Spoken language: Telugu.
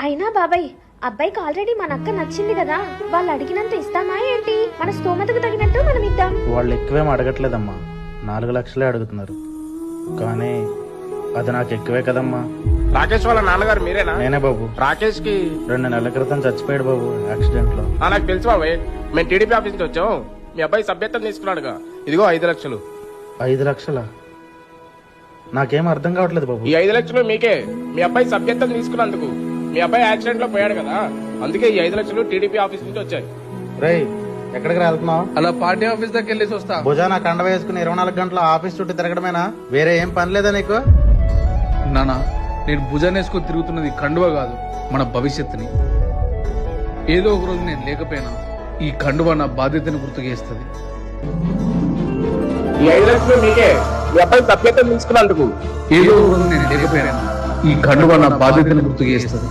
అయినా బాబాయ్, అబ్బాయికి ఆల్రెడీ మన అక్క నచ్చింది కదా, వాళ్ళు అడిగినంత ఇస్తామా ఏంటి? మన స్తోమతకు తగినట్టు మనం ఇద్దాం. వాళ్ళు ఎక్కువేం అడగట్లేదమ్మా, 4 లక్షలే అడుగుతున్నారు. కానీ అది నాకు ఎక్కువే కదమ్మా. రాకేష్ వాళ్ళ నాన్నగారు మీరేనా? నేనే బాబు. రాకేష్ కి 2 నెలల క్రితం చచ్చిపోయాడు బాబు, యాక్సిడెంట్ లో. నాకు తెలుసు బాబాయ్, మేము టీడీపీ ఆఫీస్ నుంచి వచ్చాం. మీ అబ్బాయి సభ్యత్వం తీసుకున్నాడుగా, ఇదిగో 5 లక్షలు. 5 లక్షలా? నాకేం అర్థం కావట్లేదు బాబు. ఈ 5 లక్షలు మీకే. మీ అబ్బాయి సభ్యత్వం తీసుకున్నందుకు. మీ అబ్బాయి యాక్సిడెంట్ లో పోయాడు కదా, అందుకే ఈ 5 లక్షలు టీడీపీ ఆఫీస్ నుంచి వచ్చాయి. రేయ్, ఎక్కడికి వెళ్తున్నావు? అలా పార్టీ ఆఫీస్ దగ్గర వెళ్ళేసి వస్తా. భుజాన కండ వేసుకుని 24 గంటల ఆఫీస్ చుట్టూ తిరగడమేనా? వేరే ఏం పని లేదా నీకు? నానా, నేను భుజాన్ని వేసుకొని తిరుగుతున్నది కండువ కాదు, మన భవిష్యత్తుని. ఏదో ఒక రోజు నేను లేకపోయినా ఈ కండువ నా బాధ్యతను గుర్తు చేస్తుంది. ఈ 5 లక్షలు మీకే. మీ అబ్బాయి సభ్యత్వం తీసుకున్నందుకు. ఏదో ఒక రోజు నేను లేకపోయినా ఈ కండువ నా బాధ్యతను గుర్తు చేస్తుంది.